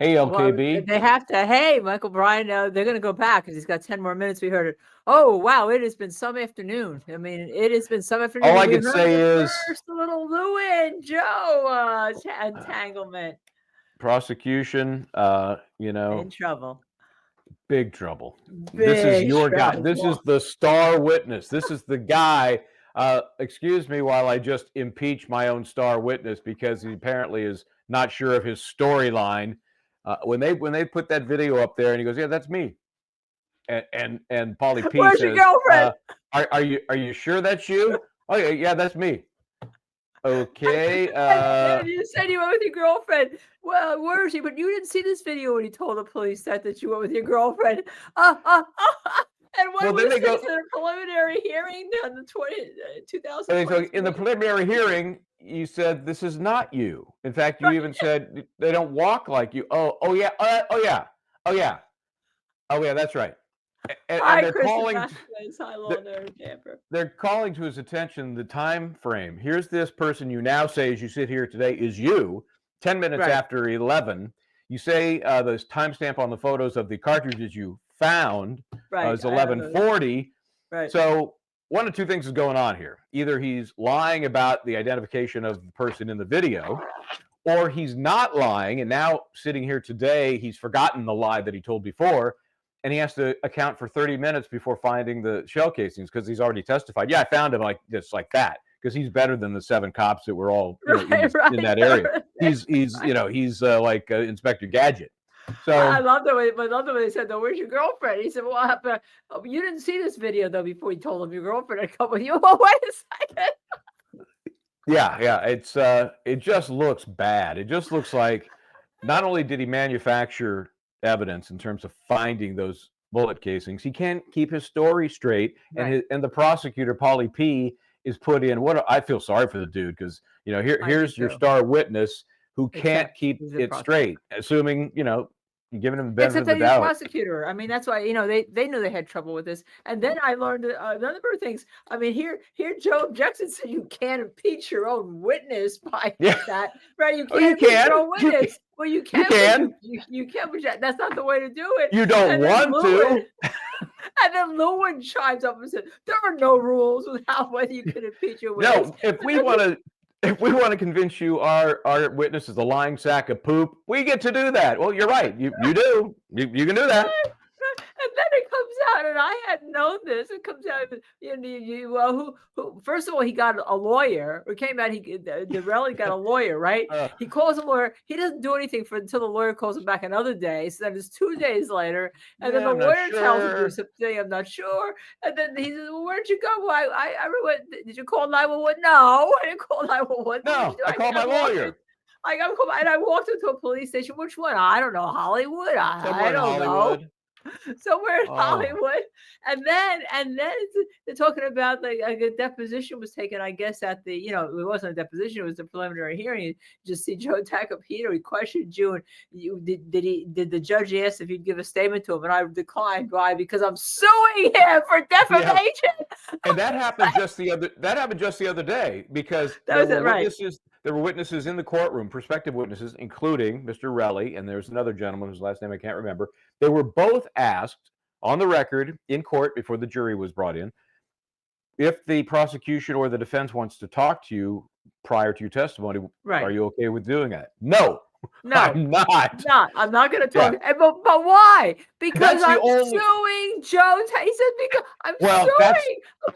Hey, Well, LKB. they have to. Hey, Michael Bryan. They're going to go back because he's got 10 more minutes. We heard it. Oh wow! It has been some afternoon. I mean, it has been some afternoon. All And I we could heard say the is first little Lou and Joe entanglement. prosecution, In trouble. big trouble. This is Big your guy. trouble. This is the star witness. This is the guy. Excuse me while I just impeach my own star witness because he apparently is not sure of his storyline. When they put that video up there and he goes, "Yeah, that's me," and Paulie P Where's your says, girlfriend? "Are you sure that's you?" Oh yeah, that's me. Okay. And you said you went with your girlfriend. Well, where is she? But you didn't see this video when he told the police that you went with your girlfriend. And when Well, then was they go. this in a preliminary hearing on the 2023? In the preliminary hearing, you said this is not you. In fact, you even said they don't walk like you. Oh yeah, oh yeah, oh yeah, oh yeah. That's right. And Hi, they're Kristen calling. Vasquez. Hi, Lorna Camper. They're calling to his attention the time frame. Here's this person you now say, as you sit here today, is you. 10 minutes Right. after 11, you say the timestamp on the photos of the cartridges you found Right. is 11:40. Right. So one of two things is going on here. Either he's lying about the identification of the person in the video, or he's not lying. And now sitting here today, he's forgotten the lie that he told before. And he has to account for 30 minutes before finding the shell casings because he's already testified. Yeah, I found him like that because he's better than the 7 cops that were all in that area. He's like Inspector Gadget. So I love the way they said, "No, where's your girlfriend?" He said, "Well, you didn't see this video though before you told him your girlfriend had come with you." Well, wait a second. Yeah, it just looks bad. It just looks like not only did he manufacture evidence in terms of finding those bullet casings, he can't keep his story straight. Right. And the prosecutor, Paulie P, is put in. I feel sorry for the dude because here's your star witness who can't keep it straight, assuming you're giving him the benefit of the doubt. Except that he's a prosecutor. I mean, that's why they knew they had trouble with this. And then I learned a number of things. I mean, here Joe Jackson said you can't impeach your own witness by that, right? You can't impeach your own witness. Well, you can. You can, but that's not the way to do it. You don't want to. And then Lewin chimes up and said, "There are no rules without whether you can impeach your witness." No, if we want to convince you our witness is a lying sack of poop, we get to do that. Well, you're right. You do. You can do that. And then it comes out, and I hadn't known this. It comes out, who first of all, he got a lawyer. It came out, the Relli got a lawyer, right? He calls a lawyer. He doesn't do anything until the lawyer calls him back another day. So then it's 2 days later, and then the lawyer tells him to do something. I'm not sure. And then he says, "Well, where'd you go?" Well, did you call 911? No, I didn't call 911. No, I called my lawyer. And I walked into a police station. Which one? I don't know. Hollywood. I don't know. Somewhere in Hollywood, and then they're talking about like a deposition was taken. I guess at the it wasn't a deposition; it was a preliminary hearing. You just see Joe Tacopino. He questioned you, and did the judge ask if you'd give a statement to him, and I declined. Why? Because I'm suing him for defamation. Yeah. And that happened just the other day because there were witnesses in the courtroom, prospective witnesses, including Mr. Relli, and there's another gentleman whose last name I can't remember. They were both asked on the record in court before the jury was brought in, if the prosecution or the defense wants to talk to you prior to your testimony, are you okay with doing that? No, I'm not. I'm not going to talk. Yeah. But why? Because I'm suing Joe. He said because I'm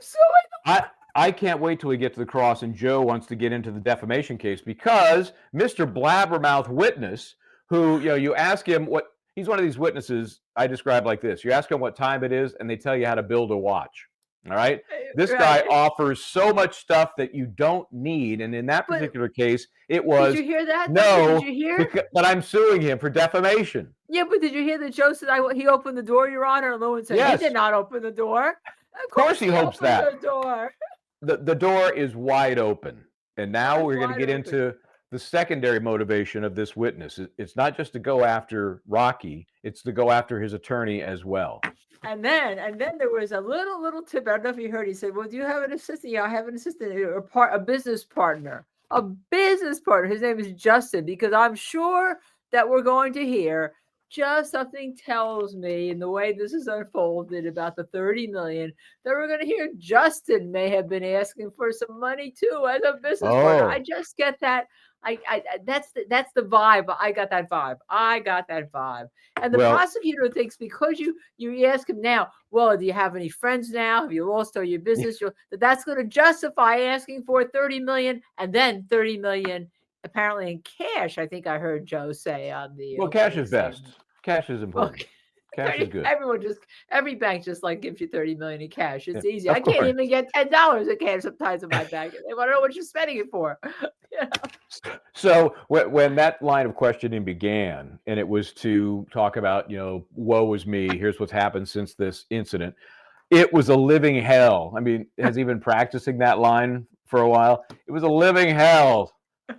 suing. I can't wait till we get to the cross and Joe wants to get into the defamation case because Mr. Blabbermouth witness, who you ask him what. He's one of these witnesses I describe like this. You ask them what time it is, and they tell you how to build a watch. All right? This guy offers so much stuff that you don't need. And in that particular case, it was... Did you hear that? No, did you hear? But I'm suing him for defamation. Yeah, but did you hear that Joe said he opened the door, Your Honor? And Lewin said he did not open the door. Of course he hopes that. The door. The door is wide open. And now we're going to get into... the secondary motivation of this witness. It's not just to go after Rocky, it's to go after his attorney as well. And then there was a little tip. I don't know if you heard. He said, "Well, do you have an assistant?" Yeah, I have an assistant, a business partner. His name is Justin, because I'm sure that we're going to hear. Just something tells me, in the way this is unfolded about the 30 million, that we're going to hear Justin may have been asking for some money too as a business partner. I just get that. That's the vibe. I got that vibe. And the prosecutor thinks because you ask him now, well, do you have any friends now? Have you lost all your business? That's going to justify asking for 30 million, and then 30 million apparently in cash. I think I heard Joe say on the cash is best. Cash is important. Cash is good. Every bank just like gives you 30 million in cash. It's easy. I can't even get $10 in cash sometimes in my bank. They want to know what you're spending it for. So when that line of questioning began, and it was to talk about, woe is me, here's what's happened since this incident, it was a living hell. I mean, has he been practicing that line for a while? It was a living hell.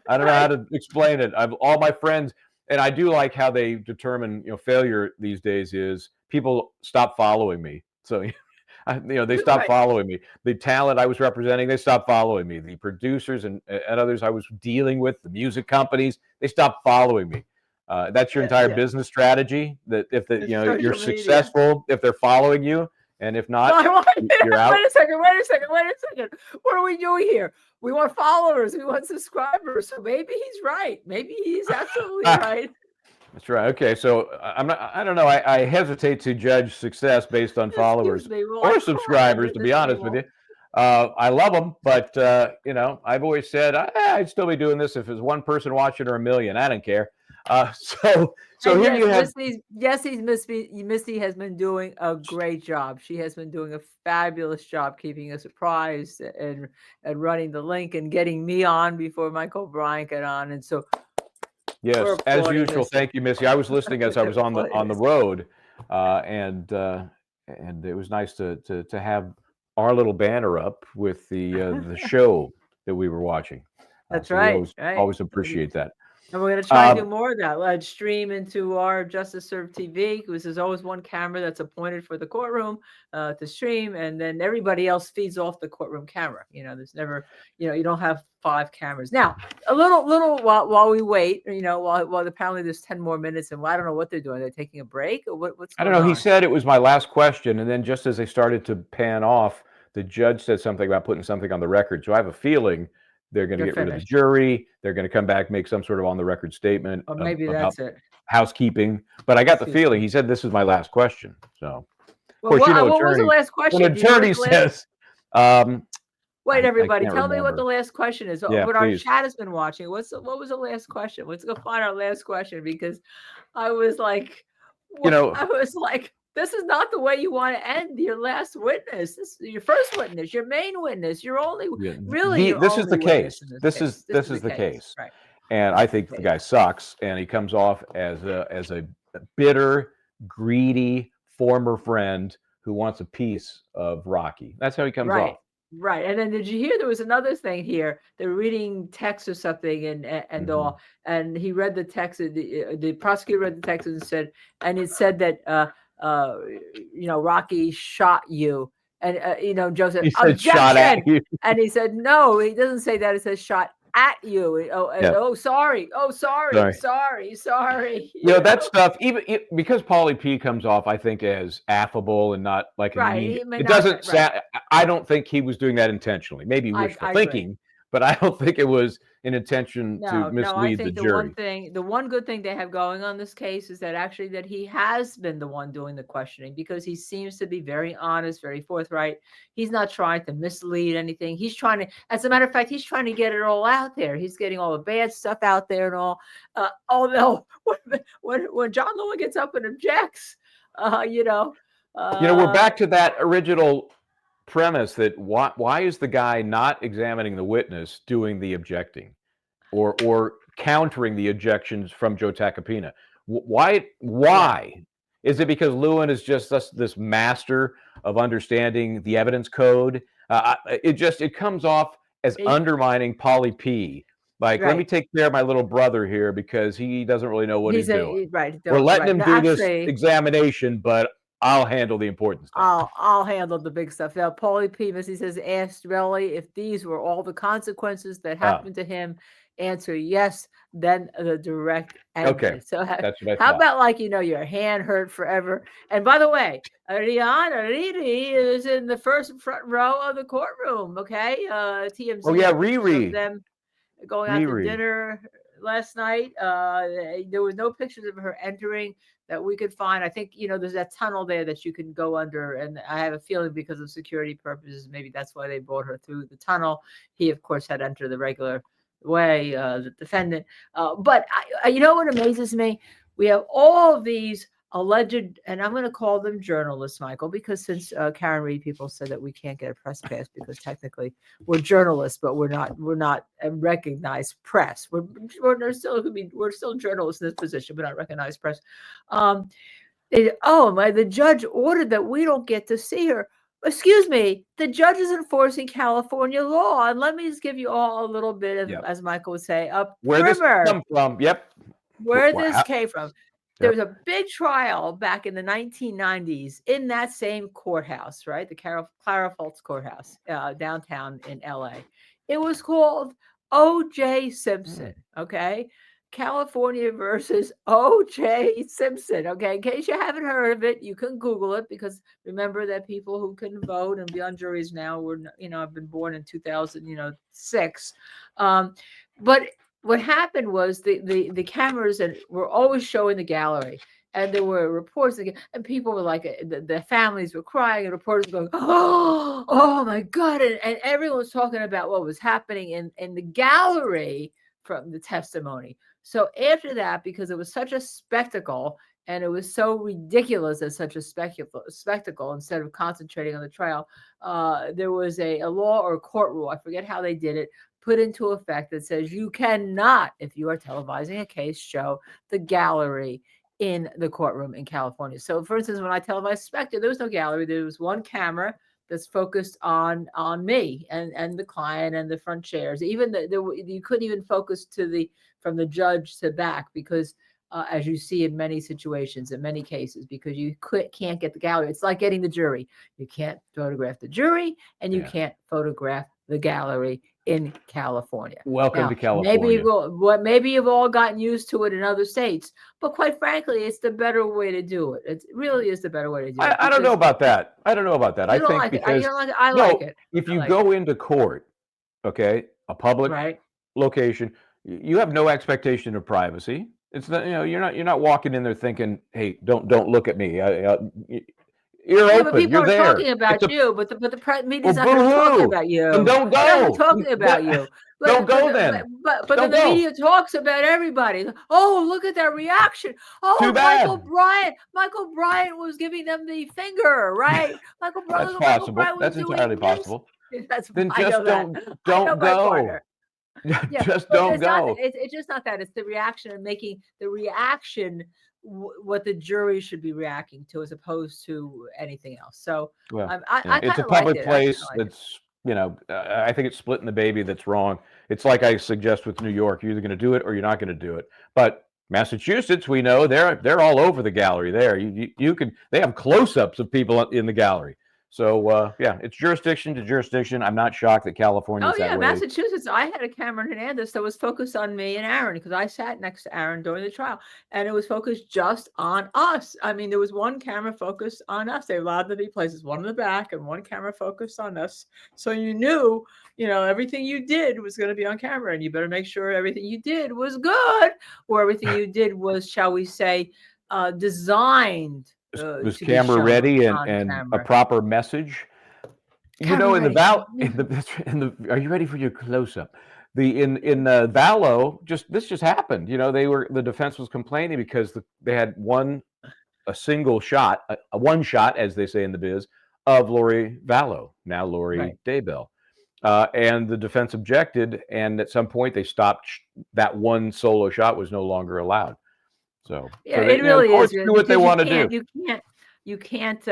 I don't know how to explain it. All my friends, and I do like how they determine, failure these days is people stop following me. So, they stopped following me. The talent I was representing, they stopped following me. The producers and others I was dealing with, the music companies, they stopped following me. That's your entire business strategy. That if you're successful, if they're following you, and if not, you're out. Wait a second. What are we doing here? We want followers. We want subscribers. So maybe he's right. Maybe he's absolutely right. That's right. Okay, so I don't know. I hesitate to judge success based on followers or subscribers, to be honest with you. I love them, but I've always said I'd still be doing this if it's one person watching or a million. I don't care. So here you have. Misty has been doing a great job. She has been doing a fabulous job keeping us apprised and running the link and getting me on before Michael O'Brien got on. And so, yes, as usual. Thank you, Missy. I was listening as I was on the road, and it was nice to have our little banner up with the show that we were watching. That's so right. Always appreciate that. And we're going to try to do more of that. Let's stream into our Justice Served TV, because there's always one camera that's appointed for the courtroom to stream, and then everybody else feeds off the courtroom camera. There's never, you don't have 5 cameras. Now, a little while we wait, while apparently there's 10 more minutes, and I don't know what they're doing. They're taking a break, or what's going on? I don't know. He said it was my last question, and then just as they started to pan off, the judge said something about putting something on the record. So I have a feeling they're going to get rid of the jury. They're going to come back, make some sort of on-the-record statement. Or maybe that's it. Housekeeping. But I got the feeling he said this is my last question. So, of course, what was the last question? When an attorney says, wait, everybody, tell me what the last question is. Yeah, what our chat has been watching. What was the last question? Let's go find our last question, because I was like, this is not the way you want to end your last witness. This is your first witness, your main witness, your only really. This is the case. This is the case. Right. And I think the guy sucks, and he comes off as a bitter, greedy former friend who wants a piece of Rocky. That's how he comes off. Right. And then did you hear there was another thing here? They were reading text or something, and all, and he read the text. The prosecutor read the text and it said that Rocky shot you. And Joe said, objection. Shot at you. And he said, no, he doesn't say that. It says shot at you. Sorry. That stuff, even because Paulie P comes off, I think, as affable and not like it doesn't sound. I don't think he was doing that intentionally. Maybe wishful thinking, but I don't think it was an intention to mislead the jury. The one good thing they have going on this case is that actually that he has been the one doing the questioning, because he seems to be very honest, very forthright. He's not trying to mislead anything. He's trying to, as a matter of fact, he's trying to get it all out there. He's getting all the bad stuff out there and all. Although when John Lewin gets up and objects, we're back to that original premise that why is the guy not examining the witness doing the objecting or countering the objections from Joe Tacopina? Why is it because Lewin is just this master of understanding the evidence code? It comes off as undermining Paulie P. Let me take care of my little brother here because he doesn't really know what he's doing. Right. We're letting him do this examination, but I'll handle the important stuff. I'll handle the big stuff. Now, Paulie Pemus, he says, asked Relli if these were all the consequences that happened to him. Answer, yes. Then the direct ended. Okay, So that's what I how thought. about, like, your hand hurt forever? And by the way, Ariana Riri is in the front row of the courtroom. Okay, TMZ. Oh yeah, Riri. Them going out to dinner last night. There was no pictures of her entering that we could find. I think, there's that tunnel there that you can go under. And I have a feeling because of security purposes, maybe that's why they brought her through the tunnel. He, of course, had entered the regular way, the defendant. But what amazes me? We have all of these alleged, and I'm going to call them journalists, Michael, because since Karen Reed, people said that we can't get a press pass because technically we're journalists, but we're not a recognized press. We're still journalists in this position, but not recognized press. The judge ordered that we don't get to see her. Excuse me, the judge is enforcing California law. And let me just give you all a little bit of, as Michael would say, a where this come from. Yep. Where this came from. There was a big trial back in the 1990s in that same courthouse, right? The Clara Fultz Courthouse, downtown in LA. It was called O.J. Simpson, okay? California versus O.J. Simpson, okay? In case you haven't heard of it, you can Google it, because remember that people who can vote and be on juries now were, have been born in 2006. But what happened was the cameras were always showing the gallery, and there were reports, and people were like, the families were crying, and reporters were going, oh my God. And everyone was talking about what was happening in the gallery from the testimony. So after that, because it was such a spectacle, and it was so ridiculous as such a spectacle, instead of concentrating on the trial, there was a law or a court rule, I forget how they did it, put into effect that says you cannot, if you are televising a case, show the gallery in the courtroom in California. So, for instance, when I televised Spectre, there was no gallery. There was one camera that's focused on me and the client and the front chairs. Even you couldn't even focus from the judge to back, because as you see in many situations, in many cases, because you can't get the gallery. It's like getting the jury. You can't photograph the jury, and you can't photograph the gallery in California. Welcome to California. Maybe you've all gotten used to it in other states, but quite frankly, it's the better way to do it. It really is the better way to do it. I don't know about that. I think because I like it. If you go into court, okay, a public location, you have no expectation of privacy. It's not, you're not walking in there thinking, hey, don't look at me. You're open. But people You're are there. talking about you, but the media's not going to talk about you. Then don't go. They're talking about you. Don't go then. But then the media talks about everybody. Oh, look at that reaction. Oh, Too bad. Michael Bryant was giving them the finger, right? That's possible. That's entirely possible. Then just don't go. Just don't go. It's just not that. It's the reaction, and making the reaction what the jury should be reacting to, as opposed to anything else. So it's a public place. That's I think it's splitting the baby that's wrong. It's like I suggest with New York, you're either going to do it or you're not going to do it. But Massachusetts, we know they're all over the gallery there. They have close-ups of people in the gallery. So, it's jurisdiction to jurisdiction. I'm not shocked that California is that way. Massachusetts, I had a camera in Hernandez that was focused on me and Aaron, because I sat next to Aaron during the trial, and it was focused just on us. I mean, there was one camera focused on us. They allowed there to be places, one in the back and one camera focused on us. So you knew, everything you did was going to be on camera, and you better make sure everything you did was good, or everything you did was, shall we say, designed. Was camera ready and a proper message? In the Valo, are you ready for your close-up? In Valo, this just happened. The defense was complaining because they had a single shot, one shot, as they say in the biz, of Lori Vallow, now Lori Daybell. And the defense objected, and at some point they stopped. That one solo shot was no longer allowed. So it really is. Do what they want to do. You can't.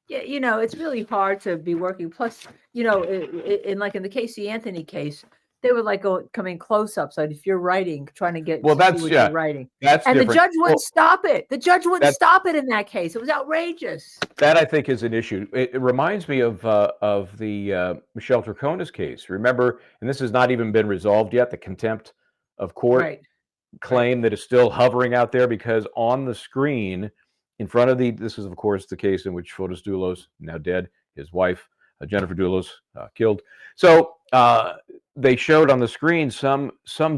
It's really hard to be working. Plus, in the Casey Anthony case, they would like coming close up. So if you're writing, trying to get Well, to see that's what you're writing, that's and different. the judge wouldn't stop it. The judge wouldn't That's stop it in that case. It was outrageous. That I think is an issue. It reminds me of the Michelle Troconis case. Remember, and this has not even been resolved yet, the contempt of court Right. claim that is still hovering out there because on the screen in front of this is, of course, the case in which Fotis Dulos, now dead, his wife, Jennifer Dulos, killed. So they showed on the screen some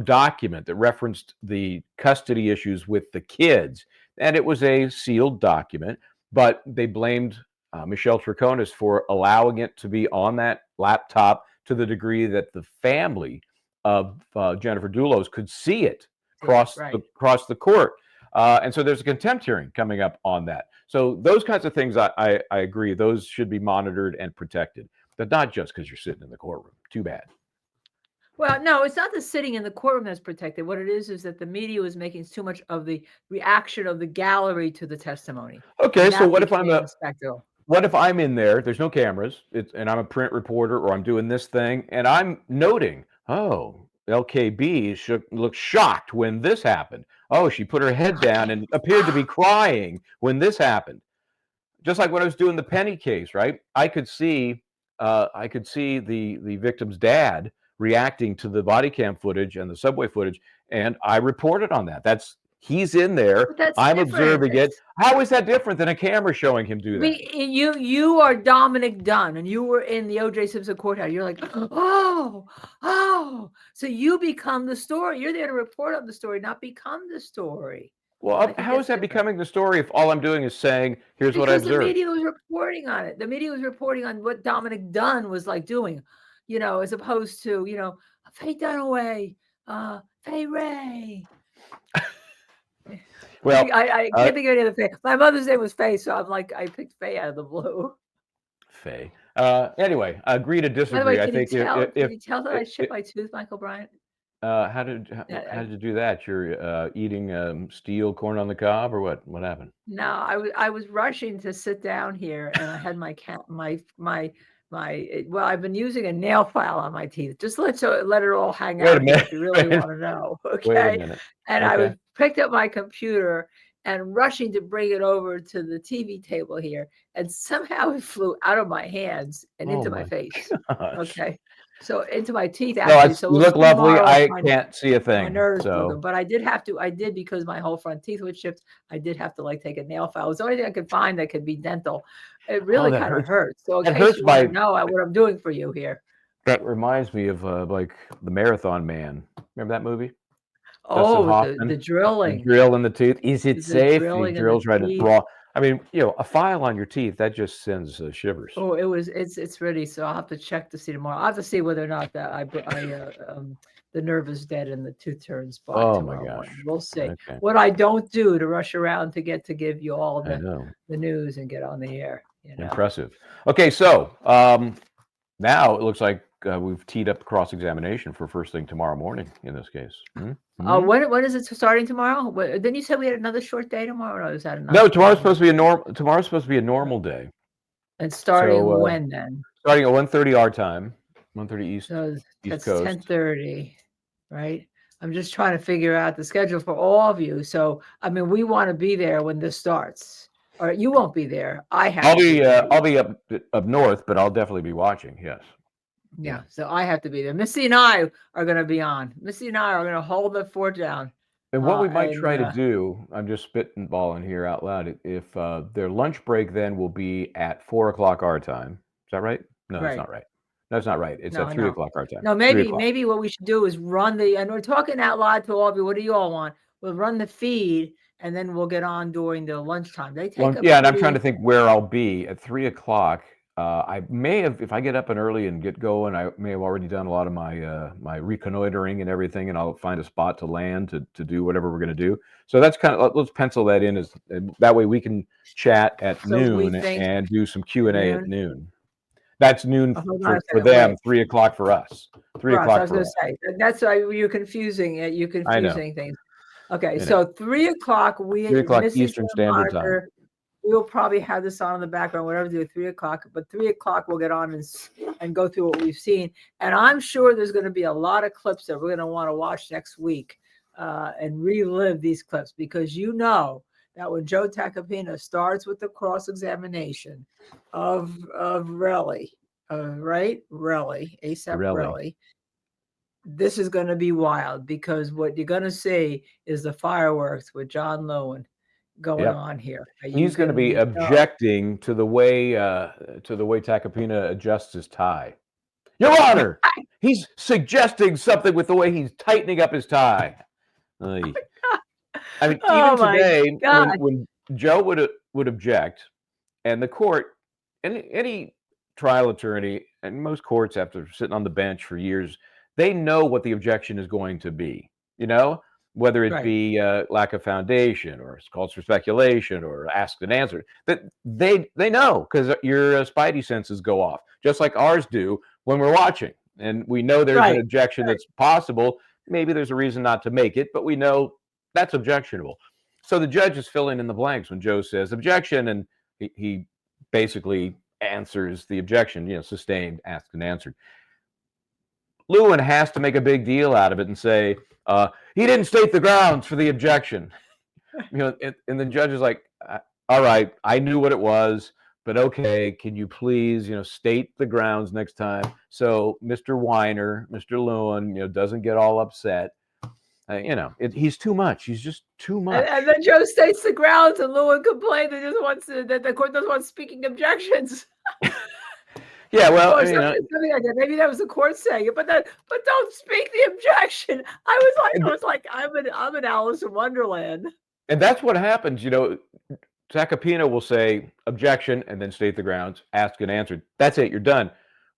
document that referenced the custody issues with the kids, and it was a sealed document, but they blamed Michelle Troconis for allowing it to be on that laptop to the degree that the family of Jennifer Dulos could see it across the court. And so there's a contempt hearing coming up on that. So those kinds of things, I agree, those should be monitored and protected, but not just because you're sitting in the courtroom. Too bad. Well, no, it's not the sitting in the courtroom that's protected. What it is that the media was making too much of the reaction of the gallery to the testimony. Okay, so what if I'm in there? There's no cameras, and I'm a print reporter, or I'm doing this thing, and I'm noting, oh, LKB looked shocked when this happened. Oh, she put her head down and appeared to be crying when this happened. Just like when I was doing the Penny case, right? I could see the victim's dad reacting to the body cam footage and the subway footage, and I reported on that. He's in there. I'm observing it. How is that different than a camera showing him do that? You are Dominic Dunn, and you were in the O.J. Simpson courthouse. You're like, oh. So you become the story. You're there to report on the story, not become the story. Well, how is that becoming the story if all I'm doing is saying, here's what I observed? Because the media was reporting on it. The media was reporting on what Dominic Dunn was like doing, as opposed to, Faye Dunaway, Faye Ray. Well, I can't think of any other Faye. My mother's name was Faye, so I'm like, I picked Faye out of the blue. Faye. Anyway, agree to disagree. By the way, I think can you tell that I chipped my tooth, Michael Bryant? How did you do that? You're eating steel corn on the cob, or what? What happened? No, I was rushing to sit down here, and I had well, I've been using a nail file on my teeth. Just let it all hang out here if you really want to know. Okay. Wait a minute. And I picked up my computer and rushing to bring it over to the TV table here, and somehow it flew out of my hands and into my face. Gosh. Okay. So into my teeth, actually. No, you look lovely. I can't see a thing. My nerves broken, but I did because my whole front teeth was chipped. I did have to take a nail file. It was the only thing I could find that could be dental. It really kind of hurts. So in case you want to know what I'm doing for you here. That reminds me of the Marathon Man. Remember that movie? Oh, the drilling. The drill in the tooth. Is it safe? He drills right in raw. I mean, a file on your teeth, that just sends shivers. Oh, it's ready. So I'll have to check to see tomorrow. I'll have to see whether or not that the nerve is dead and the tooth turns black. Oh my gosh. We'll see. Okay. What I don't do to rush around to give you all the news and get on the air. Impressive. Okay, so now it looks like we've teed up cross-examination for first thing tomorrow morning in this case. When is it starting tomorrow? Then you said we had another short day tomorrow. Or is that no? Tomorrow's supposed to be a normal day. And starting when then? Starting at 1:30 our time, 1:30 East. So East that's Coast. 10:30, right? I'm just trying to figure out the schedule for all of you. So I mean, we want to be there when this starts. Or you won't be there. I'll be up north, but I'll definitely be watching. Yes. Yeah. So I have to be there. Missy and I are going to be on. Missy and I are going to hold the fort down. And what we might try to do, I'm just spitballing here out loud. If their lunch break then will be at 4:00 our time. Is that right? No, that's not right. That's not right. It's at 3:00 our time. No, maybe what we should do is run and we're talking out loud to all of you. What do you all want? We'll run the feed. And then we'll get on during the lunchtime. They take and I'm trying to think where I'll be at 3:00. I may have, if I get up and early and get going, I may have already done a lot of my reconnoitering and everything, and I'll find a spot to land to do whatever we're going to do. So that's let's pencil that in that way we can chat at noon and do some Q&A at noon. That's noon for them, 3:00 for us. 3:00 I was going to say that's why you're confusing it. You're confusing things. Okay, so 3:00 3:00 Eastern Standard Time. we'll probably have this on in the background, whatever, do 3 o'clock. But 3 o'clock, we'll get on and go through what we've seen. And I'm sure there's going to be a lot of clips that we're going to want to watch next week and relive these clips, because you know that when Joe Tacopina starts with the cross-examination of Relli, right? Relli, ASAP Relli. This is going to be wild, because what you're going to see is the fireworks with John Lewin going on here. He's going to be objecting to the way Tacopina adjusts his tie. Your Honor, he's suggesting something with the way he's tightening up his tie. I mean, even today, when Joe would object, and the court, any trial attorney, and most courts, after sitting on the bench for years, they know what the objection is going to be. You know, whether it be lack of foundation, or it's called for speculation, or asked and answered. That they know, because your spidey senses go off, just like ours do when we're watching, and we know there's an objection that's possible. Maybe there's a reason not to make it, but we know that's objectionable. So the judge is filling in the blanks when Joe says objection, and he basically answers the objection, you know, sustained, asked and answered. Lewin has to make a big deal out of it and say, he didn't state the grounds for the objection. You know, and the judge is like, all right, I knew what it was, but okay, can you please, you know, state the grounds next time, so Mr. Weiner, Mr. Lewin, you know, doesn't get all upset. You know, he's too much. He's just too much. And then Joe states the grounds, and Lewin complained that the court doesn't want speaking objections. Yeah, well, something like that. Maybe that was the court saying it, but don't speak the objection. I was like, I'm in Alice in Wonderland. And that's what happens. You know, Tacopina will say objection and then state the grounds, asked and answered. That's it. You're done.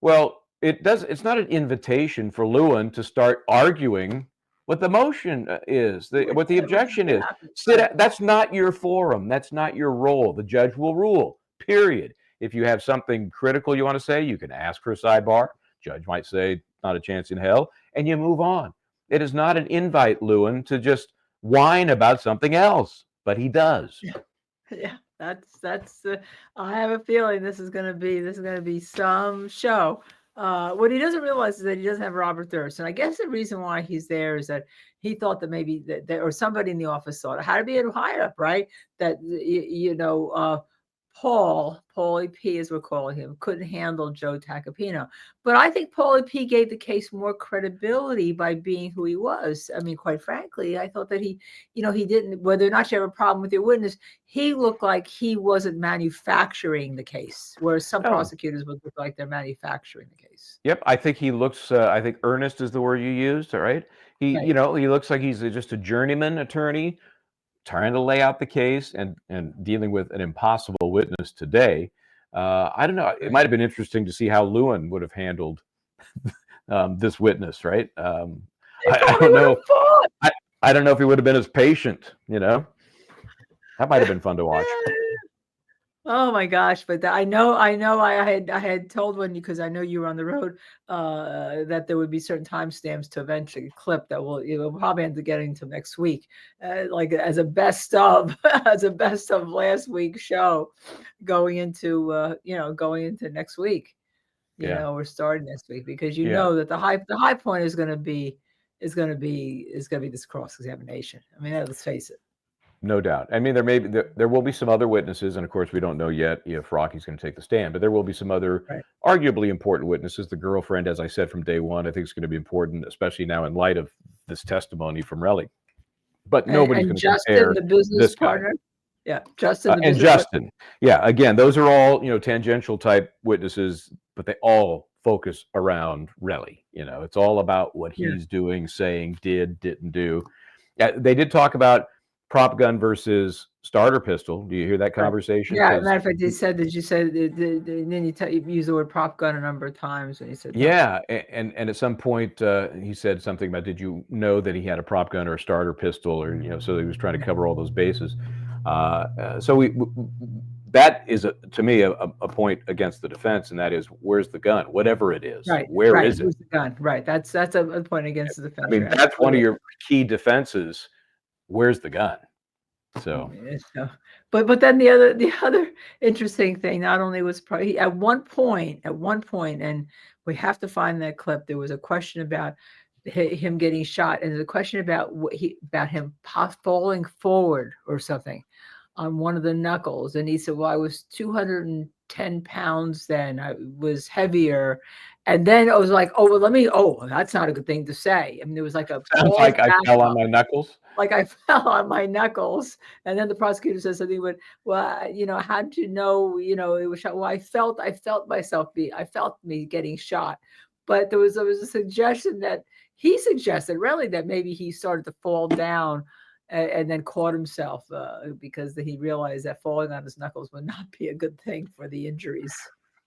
Well, it's not an invitation for Lewin to start arguing what the motion is, what the objection is. That's not your forum. That's not your role. The judge will rule, period. If you have something critical you want to say, you can ask for a sidebar. Judge might say, not a chance in hell, and you move on. It is not an invite, Lewin, to just whine about something else, but he does. Yeah, that's. I have a feeling this is going to be some show. What he doesn't realize is that he doesn't have Robert Durst, and I guess the reason why he's there is that he thought that maybe that or somebody in the office thought it had to be a higher up, right? That Paul AP, as we're calling him, couldn't handle Joe Tacopina. But I think Paul AP gave the case more credibility by being who he was. I mean, quite frankly, I thought that he didn't, whether or not you have a problem with your witness, he looked like he wasn't manufacturing the case, whereas some prosecutors would look like they're manufacturing the case. Yep, I think he looks, I think earnest is the word you used, all right? He looks like he's just a journeyman attorney, trying to lay out the case and dealing with an impossible witness today. I don't know. It might have been interesting to see how Lewin would have handled this witness, right? I don't know. I don't know if he would have been as patient, you know? That might have been fun to watch. Oh my gosh! But I know. I had told one, because I know you were on the road, that there would be certain timestamps to eventually clip that we'll probably end up getting to next week, like as a best of last week's show, going into next week. You know, we're starting next week, because you know that the high point is going to be this cross-examination. I mean, let's face it. No doubt. I mean, there will be some other witnesses, and of course, we don't know yet if Rocky's going to take the stand, but there will be some other arguably important witnesses. The girlfriend, as I said from day one, I think is going to be important, especially now in light of this testimony from Relli. But nobody's going to compare the business this partner. guy. Yeah, Justin. And Justin. Yeah, again, those are all, tangential type witnesses, but they all focus around Relli. It's all about what he's doing, saying, didn't do. They did talk about prop gun versus starter pistol. Do you hear that conversation? Yeah, matter of fact, you said, and then you used the word prop gun a number of times when you said and at some point he said something about, did you know that he had a prop gun or a starter pistol, or so he was trying to cover all those bases. So that is to me a point against the defense, and that is, where's the gun, whatever it is, where is it? Where's the gun? Right, that's a point against the defense. I mean, that's one of your key defenses. Where's the gun? So, but then the other interesting thing, not only was probably at one point, and we have to find that clip. There was a question about him getting shot, and there's a question about about him falling forward or something on one of the knuckles, and he said, "Well, I was 210 pounds then. I was heavier." And then I was like, "Oh, well, oh, that's not a good thing to say." I mean, there was like a sounds pause like I back fell on up, my knuckles. like I fell on my knuckles. And then the prosecutor said something with, "Well, how did you know, it was shot?" "Well, I felt myself I felt me getting shot." But there was a suggestion that he suggested really that maybe he started to fall down and then caught himself because he realized that falling on his knuckles would not be a good thing for the injuries.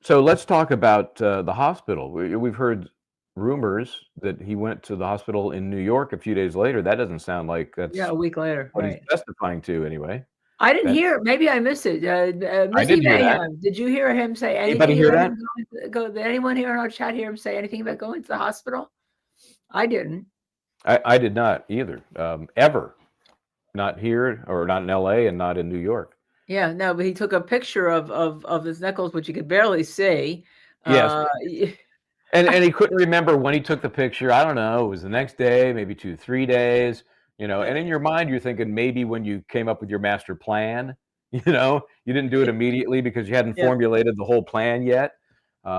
So let's talk about the hospital. We've heard rumors that he went to the hospital in New York a few days later. That doesn't sound like Yeah, that's a week later, what he's right. testifying to anyway. I didn't That hear it. Maybe I missed it. I Missy didn't hear that. Mayhem, did you hear him say Anybody anything hear about that? him did anyone here in our chat hear him say anything about going to the hospital? I didn't. I did not either, ever. Not here or not in LA and not in New York. Yeah, no, but he took a picture of his knuckles, which you could barely see. Yes. And he couldn't remember when he took the picture. I don't know. It was the next day, maybe 2, 3 days, and in your mind, you're thinking maybe when you came up with your master plan, you didn't do it immediately because you hadn't Yeah. formulated the whole plan yet.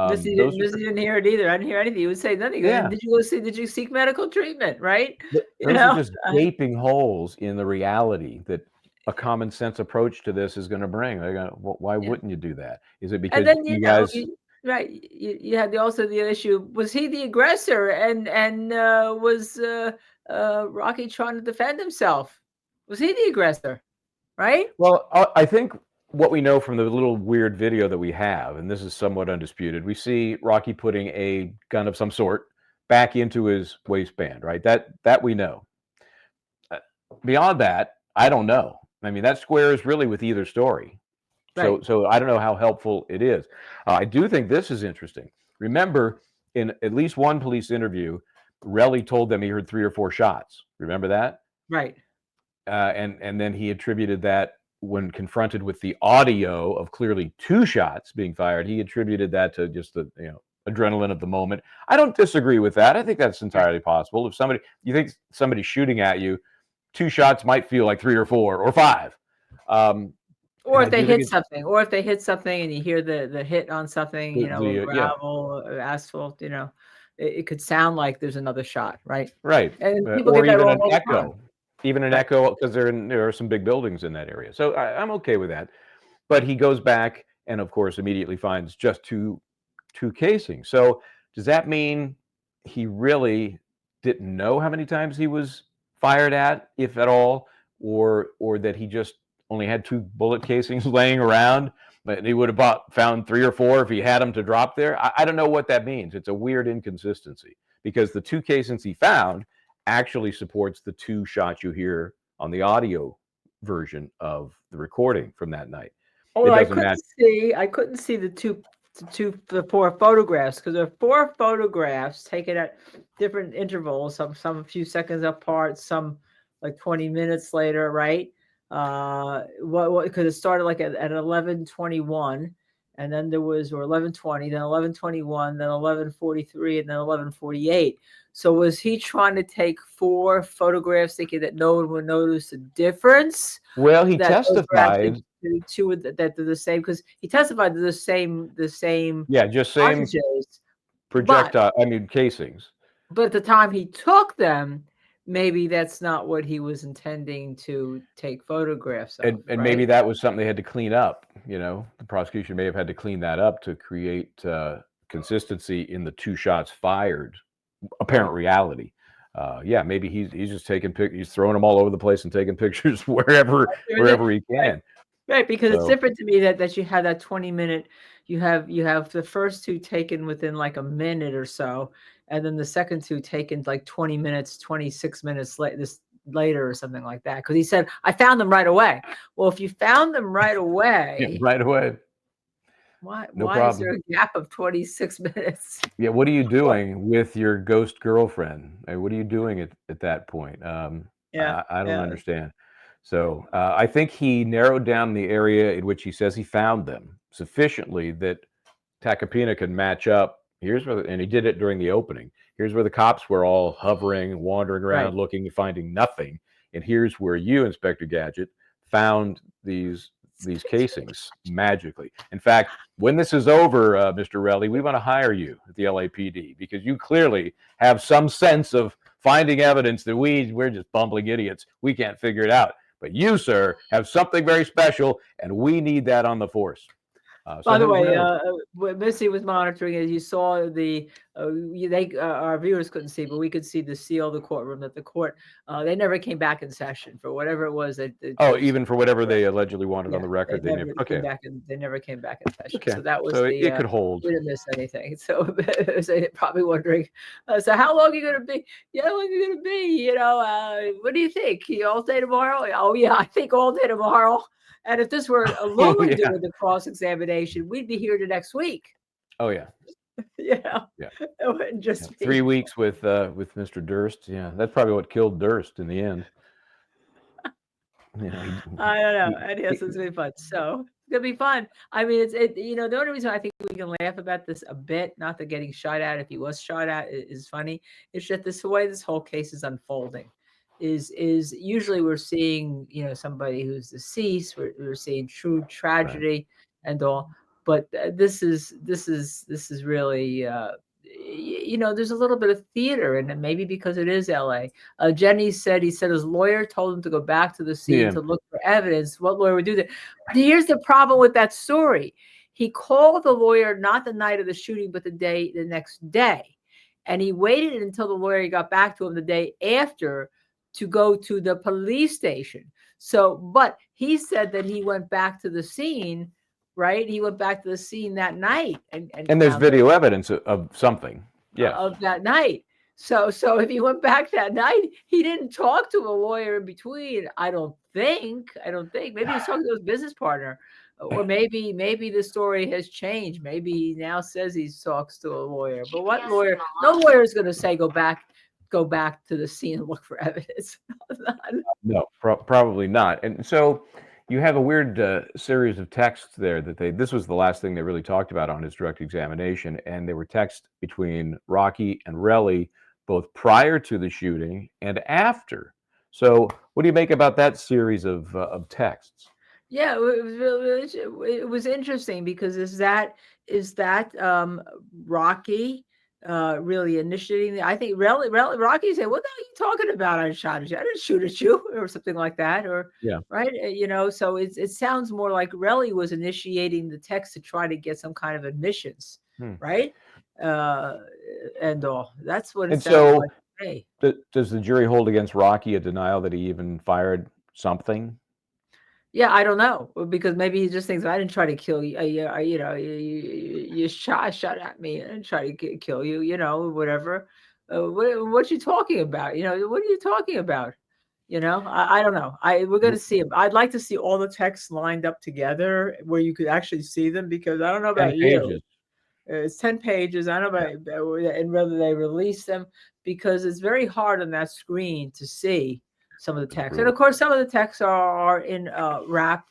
Missy Those didn't hear it either. I didn't hear anything. He would say nothing. Yeah. Did you seek medical treatment, right? Those are just gaping holes in the reality that a common sense approach to this is gonna bring. They're gonna why wouldn't you do that? Is it because And then, you guys right, you had also the issue, was he the aggressor? And was Rocky trying to defend himself? Was he the aggressor, right? Well, I think what we know from the little weird video that we have, and this is somewhat undisputed, we see Rocky putting a gun of some sort back into his waistband, right? That we know. Beyond that, I don't know. I mean, that squares really with either story. Right. So I don't know how helpful it is. I do think this is interesting. Remember, in at least one police interview, Relli told them he heard 3 or 4 shots. Remember that? Right. And then he attributed that when confronted with the audio of clearly 2 shots being fired, he attributed that to just the adrenaline of the moment. I don't disagree with that. I think that's entirely possible. If you think somebody's shooting at you, 2 shots might feel like 3 or 4 or 5. Or if they hit something, and you hear the hit on something, gravel, or asphalt, it could sound like there's another shot, right? Right. And people Or get that even wrong an all the echo. time. Even an Right. echo because there are some big buildings in that area. So I'm okay with that. But he goes back and, of course, immediately finds just two casings. So does that mean he really didn't know how many times he was fired at, if at all, or that he just only had 2 bullet casings laying around, but he would have found 3 or 4 if he had them to drop there? I don't know what that means. It's a weird inconsistency because the 2 casings he found actually supports the 2 shots you hear on the audio version of the recording from that night. Well, I couldn't see the 4 photographs because there are 4 photographs taken at different intervals, some a few seconds apart, some like 20 minutes later, right? What because it started like at 11:21, and then there was, or 11:20, then 11:21, then 11:43, and then 11:48. So was he trying to take 4 photographs thinking that no one would notice a difference? Well, he That those were actually testified. 2 that they're the same, because he testified to the same Yeah, just same cartridges. projectile, I mean, casings. But at the time he took them, maybe that's not what he was intending to take photographs of, And right? maybe that was something they had to clean up, The prosecution may have had to clean that up to create consistency in the 2 shots fired, apparent reality. Yeah, maybe he's just taking he's throwing them all over the place and taking pictures wherever he can. Right, because it's different to me that you have that 20-minute, you have the first 2 taken within like a minute or so, and then the second 2 taken like 20 minutes, 26 minutes later or something like that. Because he said, "I found them right away." Well, if you found them right away, Yeah, right away. why No is there problem. a gap of 26 minutes? Yeah, what are you doing with your ghost girlfriend? What are you doing at that point? Yeah, I don't understand. So I think he narrowed down the area in which he says he found them sufficiently that Tacopina could match up. Here's where, and he did it during the opening. Here's where the cops were all hovering, wandering around, Right. looking and finding nothing. And here's where you, Inspector Gadget, found these casings magically. In fact, when this is over, Mr. Relli, we want to hire you at the LAPD because you clearly have some sense of finding evidence that we're just bumbling idiots. We can't figure it out. But you, sir, have something very special, and we need that on the force. By the way, Missy was monitoring, as you saw our viewers couldn't see, but we could see the seal of the courtroom that the court, they never came back in session for whatever it was. Even for whatever they allegedly wanted on the record, they never came back in session. Okay. So that was it could hold. We didn't miss anything. So they're probably wondering, so how long are you going to be? How long are you going to be? What do you think? All day tomorrow? Oh yeah, I think all day tomorrow. And if this were a Lulu doing the cross-examination, we'd be here the next week. Oh yeah. Yeah. It wouldn't just 3 weeks with Mr. Durst. Yeah, that's probably what killed Durst in the end. I don't know. And yes, it's gonna be fun. So it's gonna be fun. I mean, the only reason I think we can laugh about this a bit, not that getting shot at, if he was shot at, is funny. It's just the way this whole case is unfolding. Is usually we're seeing somebody who's deceased, we're seeing true tragedy and all, but this is really there's a little bit of theater in it, maybe because it is LA. Jenny said he said his lawyer told him to go back to the scene to look for evidence. What lawyer would do that? Here's the problem with that story. He called the lawyer not the night of the shooting, but the next day, and he waited until the lawyer got back to him the day after to go to the police station. So, but he said that he went back to the scene, right? He went back to the scene that night. And there's video evidence of something. Yeah. Of that night. So if he went back that night, he didn't talk to a lawyer in between. I don't think. Maybe he was talking to his business partner. Or maybe the story has changed. Maybe he now says he talks to a lawyer. But what lawyer? No lawyer is going to say go back to the scene and look for evidence. No, probably not. And so you have a weird series of texts there that this was the last thing they really talked about on his direct examination. And they were texts between Rocky and Relli, both prior to the shooting and after. So what do you make about that series of texts? Yeah, it was interesting because is that Rocky really initiating I think Rocky said, "What the hell are you talking about? I shot at you. I didn't shoot at you," or something like that, or right? So it sounds more like Relli was initiating the text to try to get some kind of admissions, right? And all. That's what it sounds like to me. Does the jury hold against Rocky a denial that he even fired something? Yeah, I don't know, because maybe he just thinks I didn't try to kill you. You shot at me and try to kill you. Whatever. What you talking about? What are you talking about? I don't know. We're going to see him. I'd like to see all the texts lined up together where you could actually see them, because I don't know about you. It's 10 pages. I don't know about and whether they release them, because it's very hard on that screen to see some of the text. And of course, some of the texts are in rap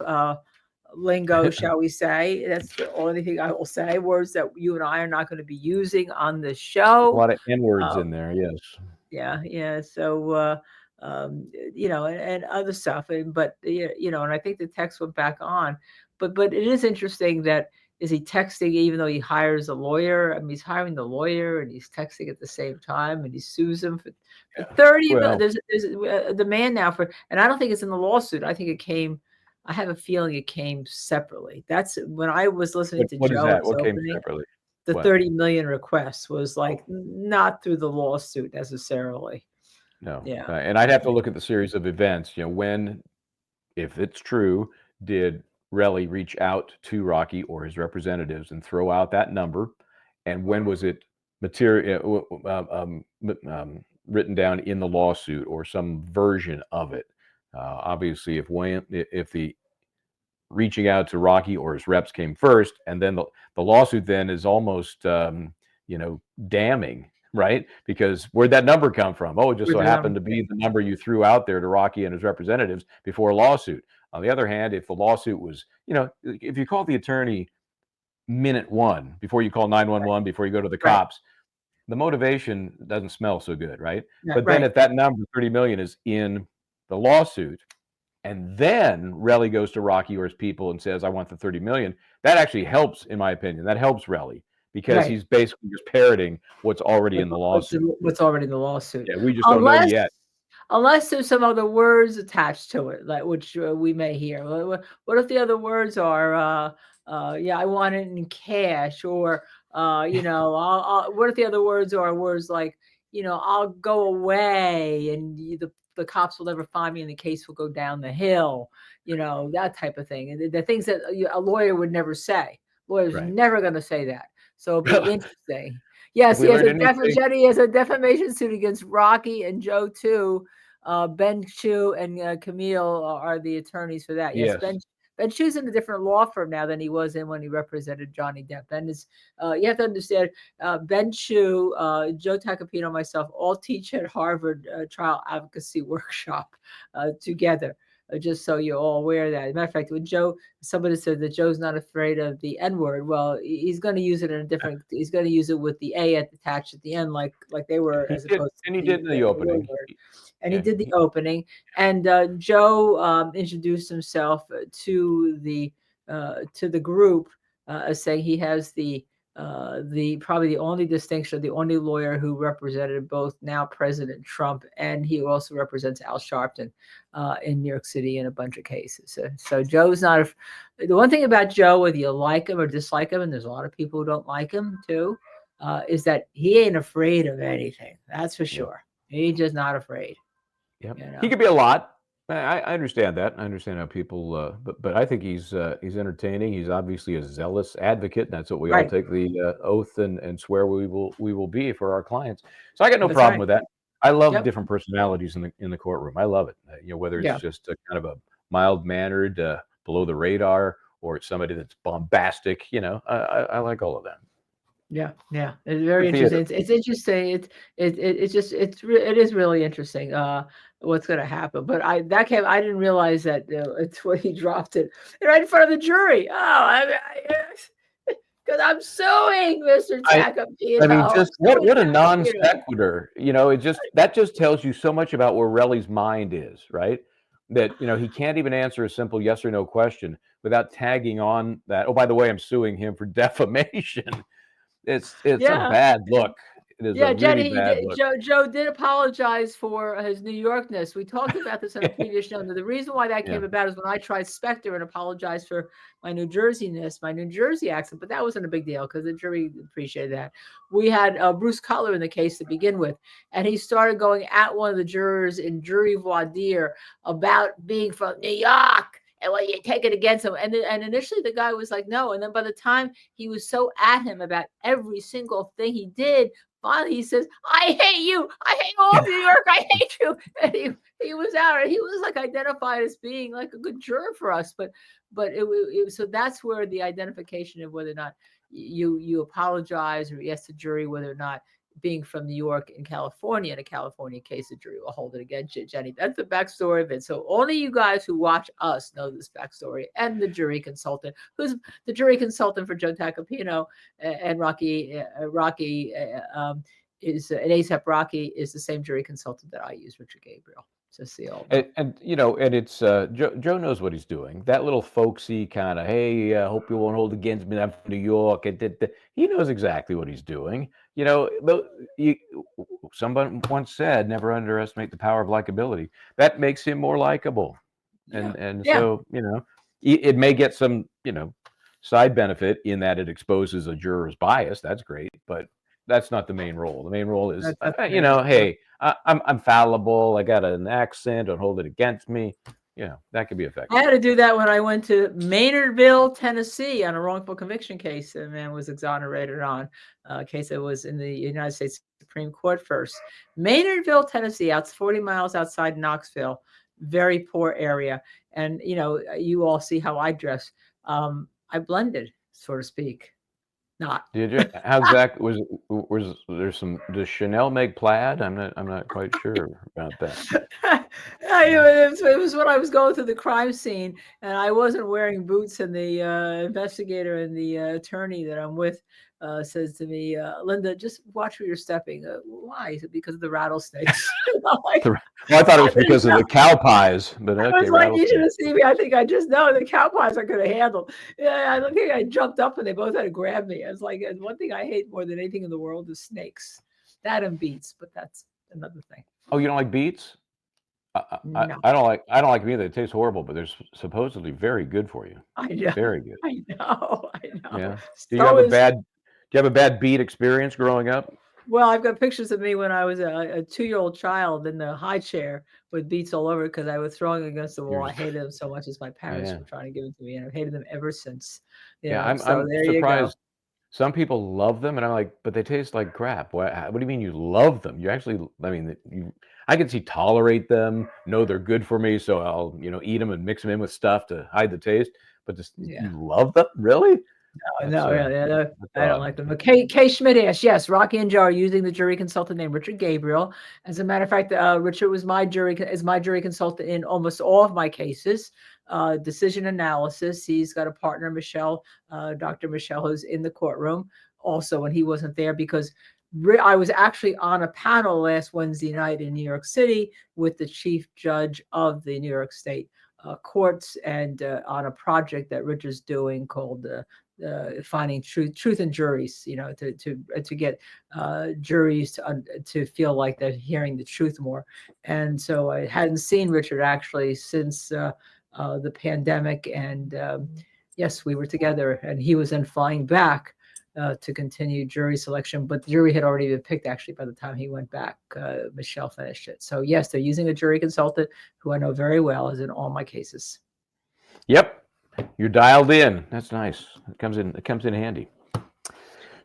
lingo, shall we say. That's the only thing I will say. Words that you and I are not going to be using on the show. A lot of N-words in there, yes. Yeah. So, and other stuff. And I think the text went back on. But it is interesting that, is he texting even though he hires a lawyer? I mean, he's hiring the lawyer and he's texting at the same time, and he sues him for 30 million. There's a demand now for, and I don't think it's in the lawsuit. I think it came, I have a feeling it came separately. That's when I was listening to Joe. What came separately? The 30 million request was like not through the lawsuit necessarily. No. Yeah. And I'd have to look at the series of events. When, if it's true, did Relli reach out to Rocky or his representatives and throw out that number? And when was it written down in the lawsuit or some version of it? Obviously, if the reaching out to Rocky or his reps came first, and then the lawsuit then is almost damning right? Because where'd that number come from? Oh, it just Where'd so the number happened to be the number you threw out there to Rocky and his representatives before a lawsuit. On the other hand, if the lawsuit was, if you call the attorney minute one before you call 911, before you go to the Right, cops, the motivation doesn't smell so good, right? right, But then right. if that number, 30 million, is in the lawsuit, and then Relli goes to Rocky or his people and says, I want the 30 million, that actually helps, in my opinion. That helps Relli because Right. he's basically just parroting what's already in the lawsuit. What's already in the lawsuit. Yeah, we just don't know Unless yet. unless there's some other words attached to it, like which we may hear. What if the other words are, yeah, I want it in cash, or what if the other words are words like, I'll go away, and the cops will never find me, and the case will go down the hill, that type of thing, and the things that a lawyer would never say. Lawyer's Right. never going to say that. So it'll be If interesting. Yes, we learned anything, Jenny has a defamation suit against Rocky and Joe too. Ben Chu and Camille are the attorneys for that. Yes, yes. Ben Chu's in a different law firm now than he was in when he represented Johnny Depp. Ben is, you have to understand, Ben Chu, Joe Tacopino, myself, all teach at Harvard Trial Advocacy Workshop together. Just so you're all aware of that. As a matter of fact, when Joe, somebody said that Joe's not afraid of the N word. Well, he's going to use it in a different. He's going to use it with the A attached at the end, like they were, He as did, opposed to and he did in the the real opening. word. And he Yeah. did the opening, and Joe introduced himself to the group, saying he has the probably the only distinction, the only lawyer who represented both now President Trump, and he also represents Al Sharpton in New York City in a bunch of cases. So Joe's not the one thing about Joe, whether you like him or dislike him, and there's a lot of people who don't like him too, is that he ain't afraid of anything. That's for Yeah. sure. He's just not afraid. Yep. You He know. could be a lot. I understand that. I understand how people, but I think he's entertaining. He's obviously a zealous advocate, and that's what we all Right. take the oath and swear we will be for our clients. So I got no That's problem right. with that. I love Yep. different personalities in the courtroom. I love it. Whether it's Yeah. just a kind of a mild mannered, below the radar, or it's somebody that's bombastic. I like all of that. Yeah. Yeah. It's very The theater. interesting. It's interesting. It is really interesting. What's going to happen? But I didn't realize that it's when he dropped it right in front of the jury. Oh, because I'm suing Mr. I Tacopino. mean, I'm just suing what a non Tacopino. sequitur. That just tells you so much about where Relli's mind is, right? That he can't even answer a simple yes or no question without tagging on that. Oh, by the way, I'm suing him for defamation. It's a Yeah. bad look. It is a Yeah, really Jenny, he bad did. look. Joe did apologize for his New Yorkness. We talked about this on a previous show. And the reason why that Yeah. came about is when I tried Spectre and apologized for my New Jerseyness, my New Jersey accent, but that wasn't a big deal because the jury appreciated that. We had Bruce Cutler in the case to begin with, and he started going at one of the jurors in jury voir dire about being from New York. And what you take it against him, and initially the guy was like no, and then by the time he was so at him about every single thing he did, finally he says, I hate you. I hate all of New York. I hate you. And he was out. He was like identified as being like a good juror for us. But so that's where the identification of whether or not you apologize or you ask the jury whether or not being from New York and California, in a California case, the jury will hold it against you, Jenny. That's the backstory of it. So only you guys who watch us know this backstory, and the jury consultant, who's the jury consultant for Joe Tacopino and Rocky. Is and ASAP Rocky is the same jury consultant that I use, Richard Gabriel. Just so you all know. And it's Joe knows what he's doing. That little folksy kind of, hey, hope you won't hold against me. I'm from New York. He knows exactly what he's doing. Somebody once said, never underestimate the power of likability. That makes him more likable. Yeah. And Yeah. so, it may get some, side benefit in that it exposes a juror's bias. That's great, but that's not the main role. The main role is, That's the main role. hey, I'm fallible. I got an accent. Don't hold it against me. That could be effective. I had to do that when I went to Maynardville, Tennessee, on a wrongful conviction case. A man was exonerated on a case that was in the United States Supreme Court first. Maynardville, Tennessee, 40 miles outside Knoxville, very poor area. And you all see how I dress. I blended, so to speak. Not. Did you? How's that? Was there some? Does Chanel make plaid? I'm not quite sure about that. It was when I was going through the crime scene, and I wasn't wearing boots, and the investigator and the attorney that I'm with says to me, Linda, just watch where you're stepping. Why? He said, because of the rattlesnakes. Like, Well, I thought it was I because of the cow pies, but I okay, was like, you should rattlesnake. have seen me. I think I just know the cow pies I could have handled. Yeah, I think I jumped up and they both had to grab me. I was like, and one thing I hate more than anything in the world is snakes. That and beets, but that's another thing. Oh, you don't like beets? No. I don't like them either. They taste horrible, but they're supposedly very good for you. I know. Very good. I know. Yeah. Do you So is have a bad beet experience growing up? well, I've got pictures of me when I was a 2-year-old child in the high chair with beets all over because I was throwing against the wall. I hated them so much as my parents Yeah. were trying to give them to me, and I've hated them ever since. Yeah, So I'm there you go. surprised. Some people love them, and I'm like, but they taste like crap. What do you mean you love them? You actually, I mean, I can see tolerate them, know they're good for me, so I'll, eat them and mix them in with stuff to hide the taste. But just Yeah. you love them, really? No, yeah, I don't odd. like them. But Kay Schmidt asked, yes, Rocky and Joe are using the jury consultant named Richard Gabriel. As a matter of fact, Richard was my jury consultant in almost all of my cases. Decision analysis. He's got a partner, Michelle, Dr. Michelle, who's in the courtroom also when he wasn't there because I was actually on a panel last Wednesday night in New York City with the chief judge of the New York State courts and on a project that Richard's doing called finding truth in juries, to get juries to feel like they're hearing the truth more. And so I hadn't seen Richard actually since the pandemic. And yes, we were together, and he was then flying back to continue jury selection, but the jury had already been picked actually by the time he went back. Michelle finished it. So yes, they're using a jury consultant who I know very well, is in all my cases. Yep, you're dialed in. That's nice. It comes in handy.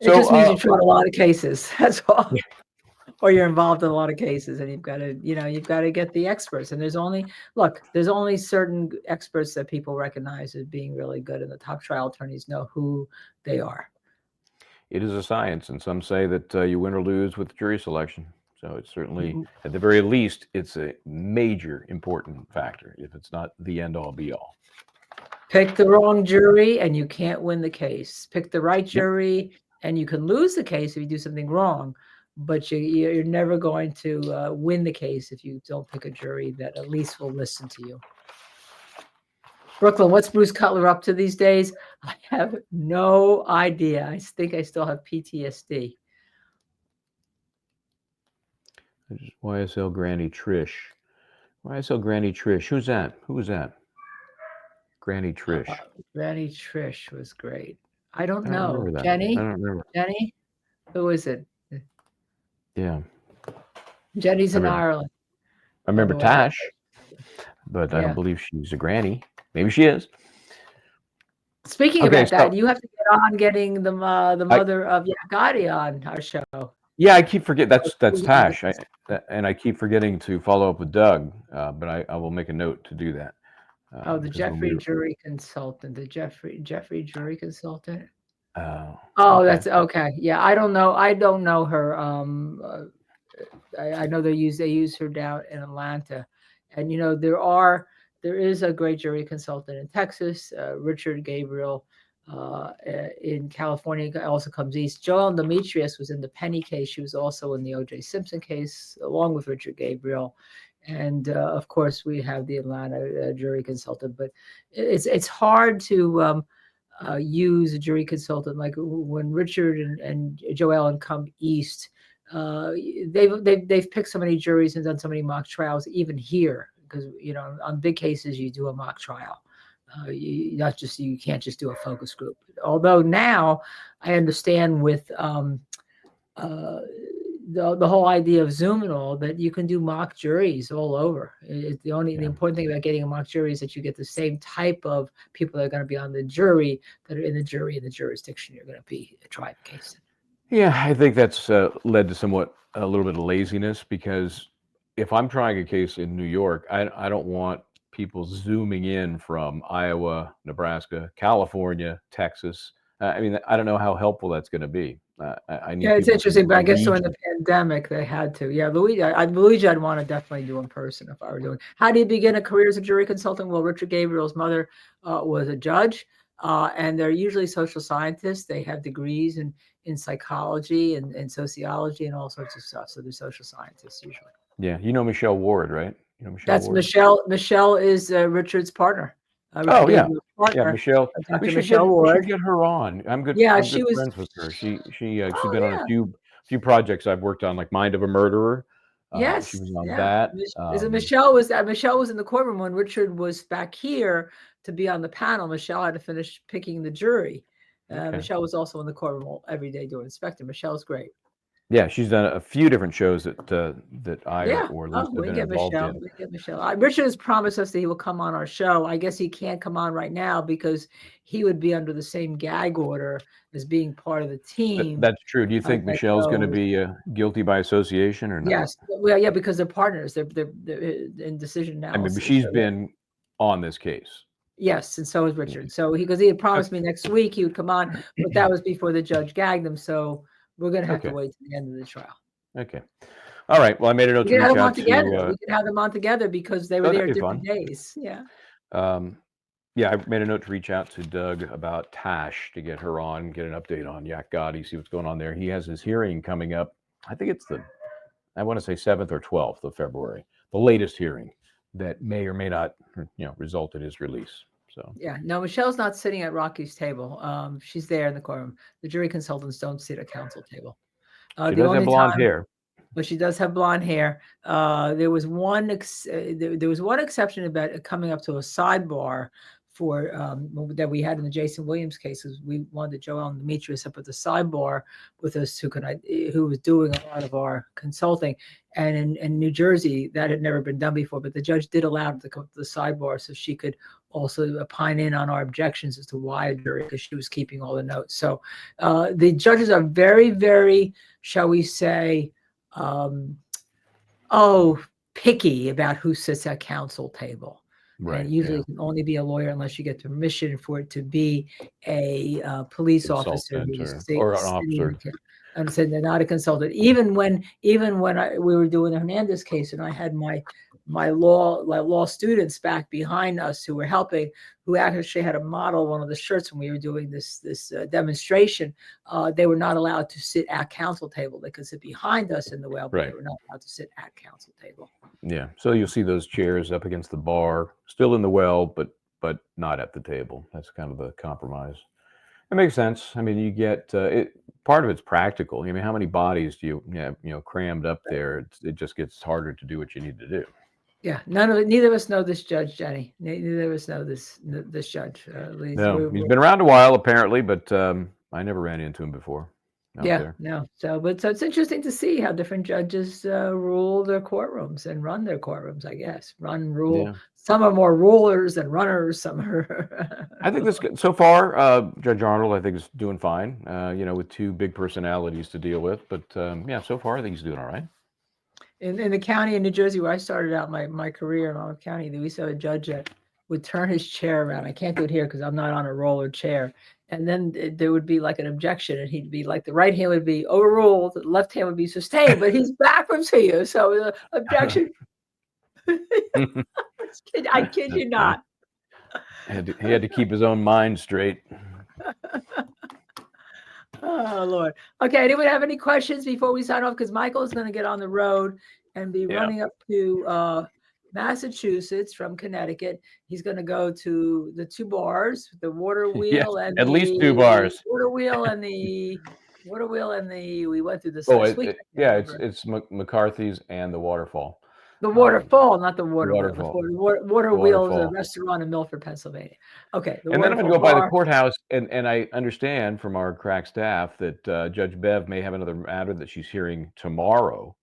It just means you're trying a lot of cases. That's all. Yeah. Or you're involved in a lot of cases, and you've got to get the experts. And there's only certain experts that people recognize as being really good, and the top trial attorneys know who they are. It is a science, and some say that you win or lose with jury selection. So it's certainly, at the very least, it's a major important factor, if it's not the end-all, be-all. Pick the wrong jury, and you can't win the case. Pick the right jury, and you can lose the case if you do something wrong. But you're never going to win the case if you don't pick a jury that at least will listen to you. Brooklyn, what's Bruce Cutler up to these days? I have no idea. I think I still have PTSD. YSL Granny Trish. YSL Granny Trish. Who's that? Who was that? Granny Trish. Granny Trish was great. I don't know. Remember that. Jenny? I don't remember. Jenny? Who is it? Yeah. Jenny's in Ireland. I remember Tash, but I don't believe she's a granny. Maybe she is. Speaking about that, you have to get on getting the mother of Gotti on our show. Yeah, I keep forgetting. That's Tash, and I keep forgetting to follow up with Doug. But I will make a note to do that. The Jeffrey jury consultant. The Jeffrey jury consultant. That's okay. Yeah, I don't know her. I know they use her down in Atlanta, and there is a great jury consultant in Texas, Richard Gabriel. In California, also comes east. Joelle Demetrius was in the Penny case. She was also in the O.J. Simpson case, along with Richard Gabriel. And of course, we have the Atlanta jury consultant. But it's hard to use a jury consultant. Like when Richard and Joelle come east, they've picked so many juries and done so many mock trials, even here, because on big cases you do a mock trial. You can't just do a focus group. Although now I understand with the whole idea of Zoom and all that you can do mock juries all over. The important thing about getting a mock jury is that you get the same type of people that are going to be on the jury that are in the jurisdiction you're going to be trying the case in. Yeah, I think that's led to a little bit of laziness, because if I'm trying a case in New York, I don't want people zooming in from Iowa, Nebraska, California, Texas. I mean, I don't know how helpful that's going to be. I need Yeah, it's people interesting, but I guess during read. the pandemic they had to. Yeah, Luigi, I'd want to definitely do in person if I were doing. How do you begin a career as a jury consultant? Well, Richard Gabriel's mother was a judge, and they're usually social scientists. They have degrees in psychology and sociology and all sorts of stuff. So they're social scientists usually. Yeah, you know Michelle Ward, right? You know Michelle That's Ward? Michelle. Michelle is Richard's partner. Oh yeah, Gabriel's yeah, partner, Michelle. Dr. We Michelle should Ward. get her on. I'm Yeah, good she was. friends with her. She's Oh been on a yeah. few projects I've worked on, like Mind of a Murderer. She Yes, was on yeah. that. Michelle was in the courtroom when Richard was back here to be on the panel. Michelle had to finish picking the jury. Okay. Michelle was also in the courtroom every day doing inspecting. Michelle's great. Yeah, she's done a few different shows that I Yeah. or Oh, Lisa have we been get involved Michelle. in. We get Michelle. Richard has promised us that he will come on our show. I guess he can't come on right now because he would be under the same gag order as being part of the team. That's true. Do you think Michelle's going to be guilty by association or not? Yes. Well, yeah, because they're partners. They're in decision I mean, analysis. but she's been on this case. Yes, and so is Richard. So because he had promised me next week he would come on, but that was before the judge gagged him. So we're going to have to wait to the end of the trial. Okay. All right. Well, I made a note to reach out to. We can have them on together because they were there different days. Yeah. Yeah, I made a note to reach out to Doug about Tash to get her on, get an update on Yak Gotti, see what's going on there. He has his hearing coming up. I think it's I want to say 7th or 12th of February, the latest hearing that may or may not, result in his release. So yeah, no, Michelle's not sitting at Rocky's table. She's there in the courtroom. The jury consultants don't sit at counsel table. She does have blonde hair. But she does have blonde hair. There was one exception about coming up to a sidebar for that we had in the Jason Williams cases. We wanted Joel and Demetrius up at the sidebar with us who was doing a lot of our consulting. And in New Jersey, that had never been done before, but the judge did allow her to come to the sidebar so she could also opine in on our objections as to why a jury, because she was keeping all the notes. So the judges are very, very, shall we say, picky about who sits at counsel table. Right. And usually it can only be a lawyer unless you get permission for it to be a police officer or an officer. And said they're not a consultant. Even when we were doing the Hernandez case, and I had my law students back behind us who were helping, who actually had a model one of the shirts when we were doing this demonstration. They were not allowed to sit at counsel table. They could sit behind us in the well, but they were not allowed to sit at counsel table. Yeah, so you'll see those chairs up against the bar, still in the well, but not at the table. That's kind of the compromise. It makes sense. I mean, you get it. Part of it's practical. I mean, how many bodies do you have, crammed up there? It just gets harder to do what you need to do. Yeah, neither of us know this judge, Jenny. Neither of us know this judge. At least he's been around a while apparently, but I never ran into him before. No. So it's interesting to see how different judges rule their courtrooms and run their courtrooms. I guess rule. Yeah. Some are more rulers than runners. Some are. I think this so far, Judge Arnold, I think is doing fine. With two big personalities to deal with, but so far I think he's doing all right. In the county in New Jersey where I started out my career in Monmouth County, we used to have a judge that would turn his chair around. I can't do it here because I'm not on a roller chair. And then there would be like an objection, and he'd be like, the right hand would be overruled, the left hand would be sustained, but he's backwards to you. So objection. I kid you not. He had to keep his own mind straight. Oh, Lord. Okay. Anyone have any questions before we sign off? Because Michael is going to get on the road and be running up to Massachusetts from Connecticut. He's going to go to the two bars, the water wheel and at least two bars. Water wheel and the we went through this last week. It's McCarthy's and the Waterfall. The Waterfall, not the water wheel. The water wheel is a restaurant in Milford, Pennsylvania. Okay. And then I'm going to go by the courthouse, and I understand from our crack staff that Judge Bev may have another matter that she's hearing tomorrow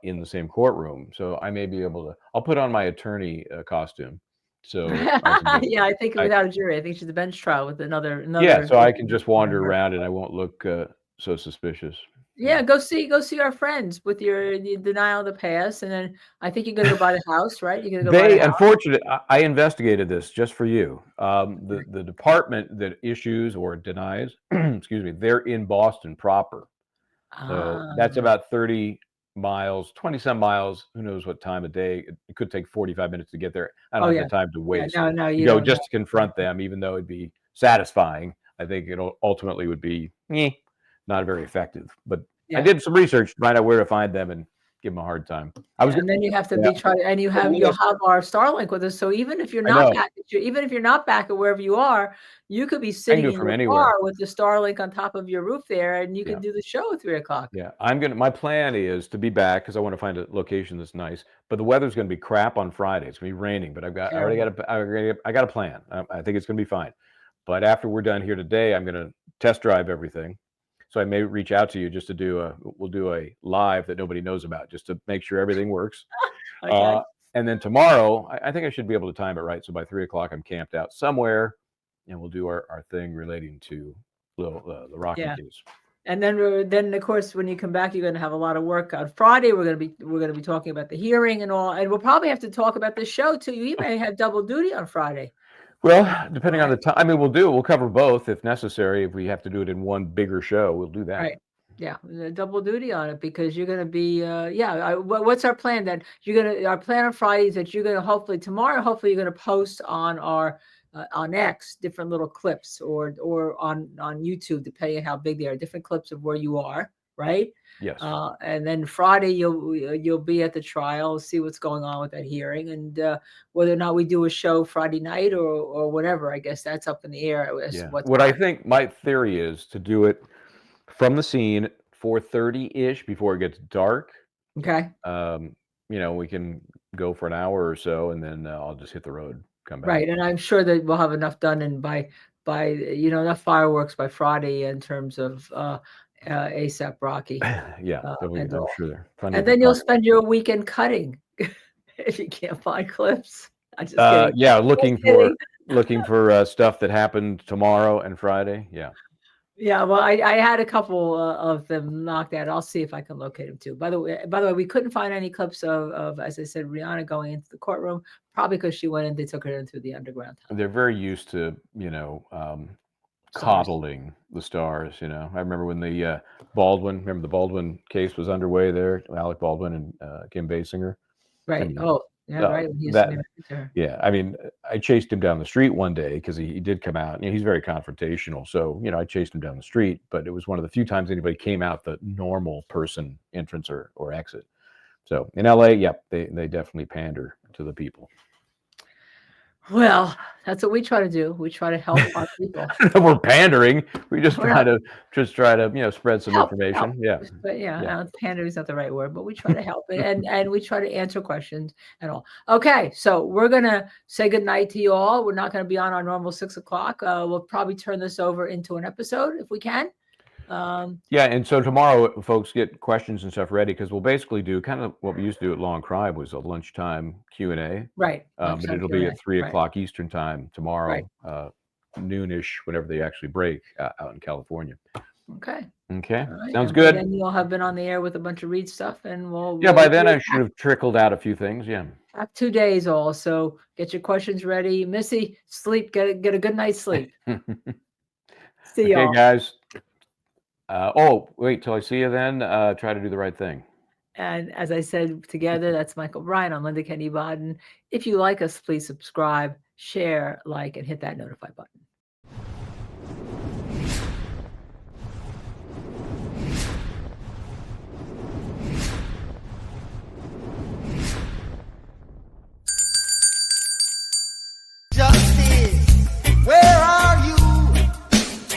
in the same courtroom. So I may be able to. I'll put on my attorney costume. So I think without a jury, I think she's a bench trial with another. Yeah, so I can just wander around and I won't look so suspicious. Yeah, go see our friends with your denial of the past, and then I think you're gonna go buy the house, right? You're gonna go buy the They house. unfortunately, I investigated this just for you. The department that issues or denies, excuse me, they're in Boston proper. So that's Ah, about 30 miles, 20 some miles. Who knows what time of day? It could take 45 minutes to get there. I don't oh have yeah, the time to yeah. waste No, no, to you go don't just know. to confront them, even though it'd be satisfying. I think it ultimately would be not very effective. But I Yeah. did some research to find out where to find them and give them a hard time. I was Yeah, going and then you have to to, be trying, and you'll have our Starlink with us. So I know, even if you're not back at wherever you are, you could be I can sitting do it in from your anywhere. car with the Starlink on top of your roof there, and you Yeah. can do the show at 3 o'clock. Yeah, my plan is to be back because I want to find a location that's nice. But the weather's going to be crap on Friday. It's going to be raining, but Terrible. I got a plan. I think it's going to be fine. But after we're done here today, I'm going to test drive everything. So I may reach out to you just to we'll do a live that nobody knows about, just to make sure everything works. Okay. Uh, and then tomorrow, I think I should be able to time it right. So by 3 o'clock, I'm camped out somewhere, and we'll do our thing relating to the Rocky Yeah. case. And then of course when you come back, you're gonna have a lot of work on Friday. We're gonna be talking about the hearing and all, and we'll probably have to talk about the show too. You may have double duty on Friday. Well, depending on Right. the time, I mean, we'll cover both if necessary. If we have to do it in one bigger show, we'll do that. Right. Yeah, double duty on it because you're gonna be, yeah. What's our plan then? Our plan on Friday is that you're gonna hopefully tomorrow. Hopefully, you're gonna post on our on X different little clips or on YouTube, depending on how big they are. Different clips of where you are, right? Yes. And then Friday you'll be at the trial, see what's going on with that hearing, and whether or not we do a show Friday night or whatever. I guess that's up in the air as to Yeah. what What I time. think my theory is to do it from the scene 4:30-ish before it gets dark. Okay. We can go for an hour or so, and then I'll just hit the road, come back. Right, and I'm sure that we'll have enough done and by enough fireworks by Friday in terms of, APRocky, Yeah, and I'm all. sure there are plenty And to then you'll talk spend your weekend cutting if you can't find clips. I'm just kidding. Yeah, Just kidding. looking for stuff that happened tomorrow and Friday. Yeah. Yeah, well, I had a couple, of them knocked out. I'll see if I can locate them too. By the way, we couldn't find any clips of, as I said, Rihanna going into the courtroom, probably because she went in, they took her in through the underground tunnel. They're very used to, Stars. coddling the stars. I remember when the Baldwin case was underway there, Alec Baldwin and Kim Basinger. I Right. mean, Oh, yeah, uh, right, when he was that married to her. yeah, I mean, I chased him down the street one day because he did come out. He's very confrontational, so I chased him down the street, but it was one of the few times anybody came out the normal person entrance or exit. So in LA, yep, they definitely pander to the people. Well, that's what we try to do. We try to help our people. We're pandering. We just We're try not to spread some help. information. Yeah, But yeah, yeah. pander is not the right word, but we try to help and we try to answer questions and all. Okay, so we're gonna say goodnight to you all. We're not gonna be on our normal 6 o'clock. We'll probably turn this over into an episode if we can. Yeah, and so tomorrow, folks, get questions and stuff ready because we'll basically do kind of what we used to do at Long Cry was a lunchtime Q&A, right. but Lunchtime it'll be Q&A. at 3 Right, o'clock Eastern time right. tomorrow, noonish, whenever they actually break out in California. Okay. Okay, All right. sounds And by good. then you'll have been on the air with a bunch of Read stuff and Yeah, by then we'll I should have trickled out a few things. Yeah. have 2 days all. So get your questions ready. Missy, sleep, get a good night's sleep. See Okay, y'all. guys. Wait till I see you then. Try to do the right thing. And as I said together, that's Michael Bryan. I'm Linda Kenny Bodden. If you like us, please subscribe, share, like, and hit that notify button.